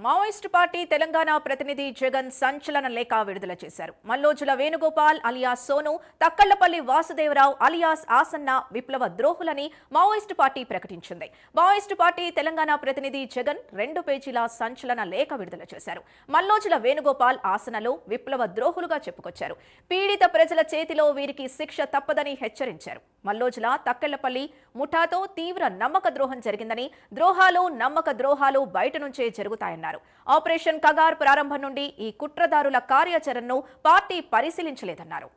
Maoist party Telangana ప్రతినిధి జగన్ సంచలన లేఖ విడుదల చేశారు. మల్లోజుల వేణుగోపాల్ అలియాస్ సోను, తక్కళ్లపల్లి వాసుదేవరావు అలియాస్ ఆసన్న విప్లవ ద్రోహులని మావోయిస్టు పార్టీ ప్రకటించింది. మావోయిస్టు పార్టీ తెలంగాణ ప్రతినిధి జగన్ 2 పేజీల సంచలన లేఖ విడుదల చేశారు. మల్లోజుల వేణుగోపాల్ ఆసనలో విప్లవ ద్రోహులుగా చెప్పుకొచ్చారు. పీడిత ప్రజల చేతిలో వీరికి శిక్ష తప్పదని హెచ్చరించారు. మల్లోజుల తక్కళ్లపల్లి ముఠాతో తీవ్ర నమ్మక ద్రోహం జరిగిందని, ద్రోహాలు నమ్మక ద్రోహాలు బయట నుంచే జరుగుతాయన్నారు. ఆపరేషన్ కగార్ ప్రారంభం నుండి ఈ కుట్రదారుల కార్యాచరణను పార్టీ పరిశీలించలేదన్నారు.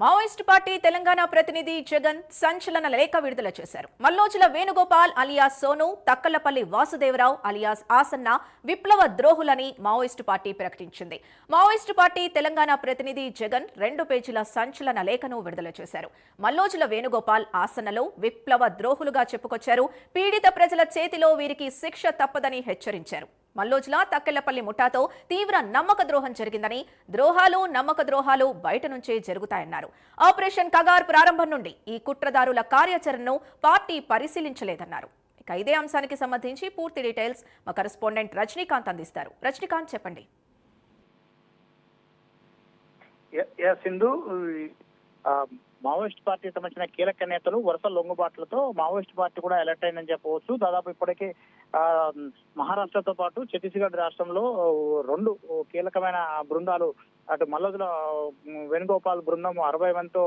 మావోయిస్టు పార్టీ తెలంగాణ ప్రతినిధి జగన్ సంచలన లేఖ విడుదల చేశారు. మల్లోజుల వేణుగోపాల్ అలియాస్ సోను, తక్కళ్లపల్లి వాసుదేవరావు అలియాస్ ఆసన్న విప్లవ ద్రోహులని మావోయిస్టు పార్టీ ప్రకటించింది. మావోయిస్టు పార్టీ తెలంగాణ ప్రతినిధి జగన్ 2 పేజీల సంచలన లేఖను విడుదల చేశారు. మల్లోజుల వేణుగోపాల్ ఆసన్నలో విప్లవ ద్రోహులుగా చెప్పుకొచ్చారు. పీడిత ప్రజల చేతిలో వీరికి శిక్ష తప్పదని హెచ్చరించారు. మల్లోజుల తక్కెళ్లపల్లి ముఠాతో తీవ్ర నమ్మక ద్రోహం జరిగిందని, ద్రోహాలు నమ్మక ద్రోహాలు బయట నుంచే జరుగుతాయన్నారు. ఆపరేషన్ కగార్ ప్రారంభం నుండి ఈ కుట్రదారుల కార్యాచరణను పార్టీ పరిశీలించలేదన్నారు. ఇక ఇదే అంశానికి సంబంధించి పూర్తి డీటెయిల్స్ మా కరెస్పాండెంట్ రజనీకాంత్ అందిస్తారు. రజనీకాంత్, చెప్పండి. మావోయిస్ట్ పార్టీ సంబంధించిన కీలక నేతలు వరుస లొంగుబాట్లతో మావోయిస్ట్ పార్టీ కూడా ఎలర్ట్ అయిందని చెప్పవచ్చు. దాదాపు ఇప్పటికే మహారాష్ట్రతో పాటు ఛత్తీస్గఢ్ రాష్ట్రంలో 2 కీలకమైన బృందాలు, అటు మల్లోజుల వేణుగోపాల్ బృందం 60 మందితో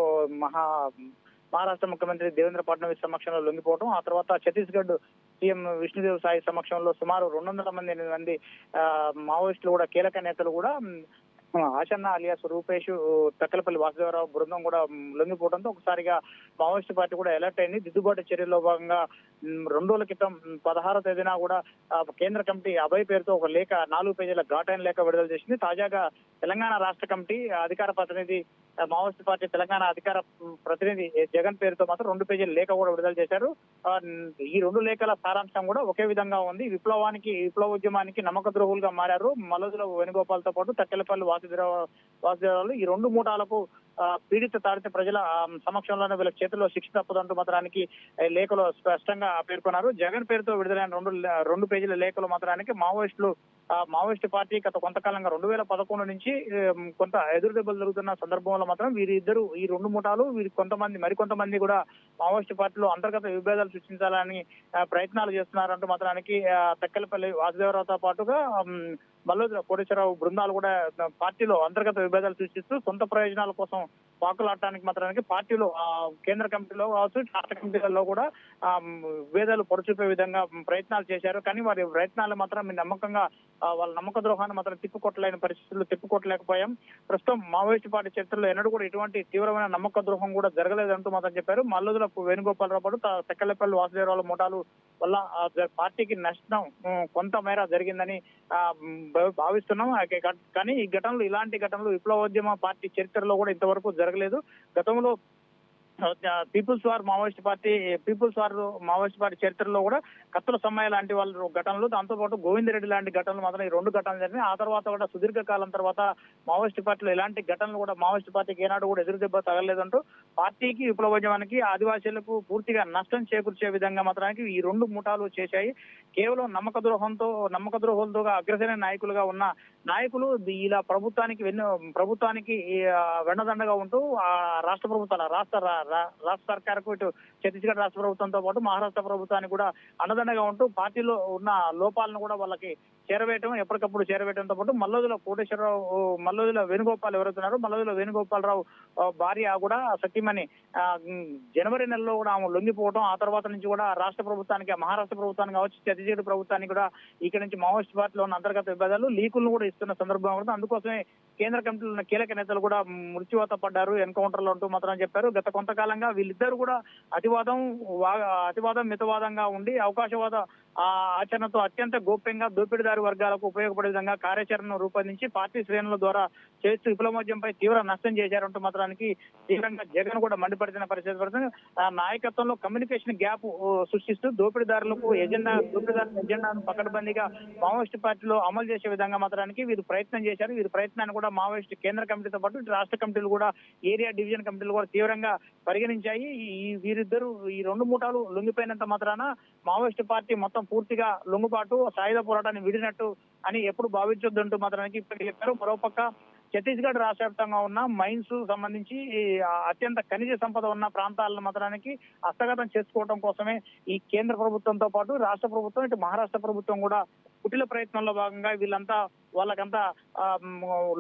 మహారాష్ట్ర ముఖ్యమంత్రి దేవేంద్ర ఫడ్నవీస్ సమక్షంలో లొంగిపోవడం, ఆ తర్వాత ఛత్తీస్గఢ్ సీఎం విష్ణుదేవ్ సాయి సమక్షంలో సుమారు 200 మంది మావోయిస్టులు కూడా కీలక నేతలు కూడా ఆసన్న అలియాస్ రూపేష్, తక్కలపల్లి వాసుదేవరావు బృందం కూడా లొంగిపోవడంతో ఒకసారిగా మావోయిస్టు పార్టీ కూడా అలర్ట్ అయింది. దిద్దుబాటు చర్యల్లో భాగంగా 2 రోజుల క్రితం 16వ తేదీన కూడా కేంద్ర కమిటీ అభయ్ పేరుతో ఒక లేఖ 4 పేజీల ఘాటైన లేఖ విడుదల చేసింది. తాజాగా తెలంగాణ రాష్ట్ర కమిటీ అధికార ప్రతినిధి మావోయిస్టు పార్టీ తెలంగాణ అధికార ప్రతినిధి జగన్ పేరుతో మాత్రం 2 పేజీల లేఖ కూడా విడుదల చేశారు. ఈ 2 లేఖల సారాంశం కూడా ఒకే విధంగా ఉంది. విప్లవోద్యమానికి నమ్మక ద్రోహులుగా మారారు మల్లోజుల వేణుగోపాల్ తో పాటు తక్కెలపల్లి వాసుదేవరావు. ఈ 2 మూటాలకు పీడిత తాడిత ప్రజల సమక్షంలోనే వీళ్ళ చేతుల్లో శిక్ష తప్పదంటూ మాత్రానికి లేఖలో స్పష్టంగా పేర్కొన్నారు. జగన్ పేరుతో విడుదలైన 2 పేజీల లేఖలో మాత్రానికి మావోయిస్టు పార్టీ గత కొంతకాలంగా 2011 నుంచి కొంత ఎదురు దెబ్బలు జరుగుతున్న సందర్భంలో మాత్రం వీరిద్దరు, ఈ 2 ముఠాలు మరికొంతమంది కూడా మావోయిస్టు పార్టీలో అంతర్గత విభేదాలు సృష్టించాలని ప్రయత్నాలు చేస్తున్నారంటూ మాత్రానికి తక్కెలపల్లి వాసుదేవరావుతో పాటుగా మల్లోజుల కోటేశ్వరరావు బృందాలు కూడా పార్టీలో అంతర్గత విభేదాలు సృష్టిస్తూ సొంత ప్రయోజనాల కోసం పాకులాడటానికి మాత్రానికి పార్టీలో కేంద్ర కమిటీలో కావచ్చు, రాష్ట్ర కమిటీలలో కూడా విభేదాలు పొడచూపే విధంగా ప్రయత్నాలు చేశారు. కానీ వారి ప్రయత్నాలు మాత్రం నమ్మకంగా వాళ్ళ నమ్మక ద్రోహాన్ని మాత్రం తిప్పుకొట్టలేకపోయాం. ప్రస్తుతం మావోయిస్టు పార్టీ చరిత్రలో ఎన్నడూ కూడా ఇటువంటి తీవ్రమైన నమ్మక ద్రోహం కూడా జరగలేదంటూ మాత్రం చెప్పారు. మల్లోజుల వేణుగోపాలరావు పాటు తక్కెలపల్లి వాసుదేవరావు ముఠాలు వల్ల పార్టీకి నష్టం కొంతమేర జరిగిందని భావిస్తున్నాం. కానీ ఇలాంటి ఘటనలు విప్లవోద్యమ పార్టీ చరిత్రలో కూడా ఇంతవరకు జరగలేదు. గతంలో పీపుల్స్ వార్ మావోయిస్ట్ పార్టీ చరిత్రలో కూడా కత్తుల సమ్మయ్య లాంటి వాళ్ళ ఘటనలు, దాంతోపాటు గోవిందరెడ్డి లాంటి ఘటనలు మాత్రం ఈ 2 ఘటనలు జరిగినాయి. ఆ తర్వాత కూడా సుదీర్ఘకాలం తర్వాత మావోయిస్ట్ పార్టీలో ఇలాంటి ఘటనలు కూడా మావోయిస్ట్ పార్టీకి ఏనాడు కూడా ఎదురు దెబ్బ తగలేదంటూ పార్టీకి విప్లవోద్యమానికి ఆదివాసీలకు పూర్తిగా నష్టం చేకూర్చే విధంగా మాత్రానికి ఈ 2 ముఠాలు చేశాయి. కేవలం నమ్మక ద్రోహులతో అగ్రశ్రేణి నాయకులుగా ఉన్న నాయకులు ఇలా ప్రభుత్వానికి వెండదండగా ఉంటూ రాష్ట్ర ప్రభుత్వాల రాష్ట్ర సర్కార్కు, ఇటు ఛత్తీస్గఢ్ రాష్ట్ర ప్రభుత్వంతో పాటు మహారాష్ట్ర ప్రభుత్వానికి కూడా అండదండగా ఉంటూ పార్టీలో ఉన్న లోపాలను కూడా వాళ్ళకి ఎప్పటికప్పుడు చేరవేయడంతో పాటు మల్లోజుల వేణుగోపాల్ ఎవరైతున్నారో మల్లోజుల వేణుగోపాలరావు భార్య కూడా సతీమణి జనవరి నెలలో కూడా ఆమె లొంగిపోవడం, ఆ తర్వాత నుంచి కూడా రాష్ట్ర ప్రభుత్వానికి, మహారాష్ట్ర ప్రభుత్వానికి కావచ్చు, ఛత్తీస్గఢ్ ప్రభుత్వానికి కూడా ఇక్కడ నుంచి మావోయిస్ట్ పార్టీలో ఉన్న అంతర్గత విభేదాలు లీకులను కూడా ఇస్తున్న సందర్భం కూడా అందుకోసమే కేంద్ర కమిటీలో ఉన్న కీలక నేతలు కూడా మృత్యువాత పడ్డారు ఎన్కౌంటర్ లో అంటూ మాత్రం చెప్పారు. గత కొంతకాలంగా వీళ్ళిద్దరు కూడా అతివాదం మితవాదంగా ఉండి అవకాశవాద ఆచరణతో అత్యంత గోప్యంగా దోపిడీదారు వర్గాలకు ఉపయోగపడే విధంగా కార్యాచరణను రూపొందించి పార్టీ శ్రేణుల ద్వారా చేస్తూ విప్లవోద్యమంపై తీవ్ర నష్టం చేశారంటూ మాత్రానికి తీవ్రంగా జగన్ కూడా మండిపడుతున్న పరిస్థితి పడుతుంది. నాయకత్వంలో కమ్యూనికేషన్ గ్యాప్ సృష్టిస్తూ దోపిడీదారులకు ఎజెండాను పకడ్బందీగా మావోయిస్టు పార్టీలో అమలు చేసే విధంగా మాత్రానికి వీరు ప్రయత్నం చేశారు. వీరి ప్రయత్నాన్ని కూడా మావోయిస్టు కేంద్ర కమిటీతో పాటు ఇటు రాష్ట్ర కమిటీలు కూడా ఏరియా డివిజన్ కమిటీలు కూడా తీవ్రంగా పరిగణించాయి. వీరిద్దరు ఈ రెండు ముఠాలు లొంగిపోయినంత మాత్రాన మావోయిస్టు పార్టీ మొత్తం పూర్తిగా లొంగుబాటు సాయుధ పోరాటాన్ని విడినట్టు అని ఎప్పుడు భావించొద్దంటూ మాత్రానికి ఇప్పటికీ చెప్పారు. మరోపక్క ఛత్తీస్గఢ్ రాష్ట్ర వ్యాప్తంగా ఉన్న మైన్స్ సంబంధించి అత్యంత ఖనిజ సంపద ఉన్న ప్రాంతాలను మాత్రానికి హస్తగతం చేసుకోవడం కోసమే ఈ కేంద్ర ప్రభుత్వంతో పాటు రాష్ట్ర ప్రభుత్వం ఇటు మహారాష్ట్ర ప్రభుత్వం కూడా కుటిల ప్రయత్నంలో భాగంగా వీళ్ళంతా వాళ్ళకంతా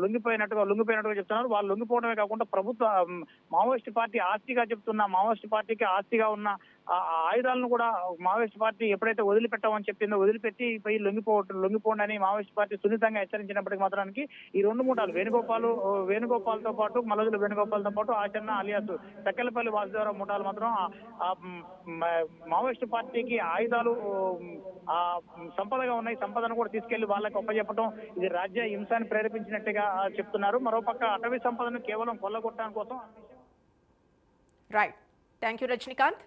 లొంగిపోయినట్టుగా చెప్తున్నారు. వాళ్ళు లొంగిపోవడమే కాకుండా ప్రభుత్వ మావోయిస్ట్ పార్టీ ఆస్తిగా చెప్తున్న మావోయిస్ట్ పార్టీకి ఆస్తిగా ఉన్న ఆయుధాలను కూడా మావోయిస్ట్ పార్టీ ఎప్పుడైతే వదిలిపెట్టామని చెప్పిందో వదిలిపెట్టి పోయి లొంగిపోండి అని మావోయిస్ట్ పార్టీ సున్నితంగా హెచ్చరించినప్పటికీ మాత్రానికి ఈ రెండు మూటాలు వేణుగోపాల్తో పాటు మల్లజుల వేణుగోపాల్తో పాటు ఆచరణ అలియాస్ తక్కెలపల్లి వాసుదేవరావు ముఠాలు మాత్రం మావోయిస్ట్ పార్టీకి ఆయుధాలు సంపదగా ఉన్నాయి. సంపదను కూడా తీసుకెళ్లి వాళ్ళకి ఒప్పజెప్పడం ఇది రాజ్య హింసాన్ని ప్రేరేపించినట్టుగా చెప్తున్నారు. మరోపక్క అటవీ సంపదను కేవలం కొల్లగొట్టడం కోసం రైట్. Thank you Rajinikanth.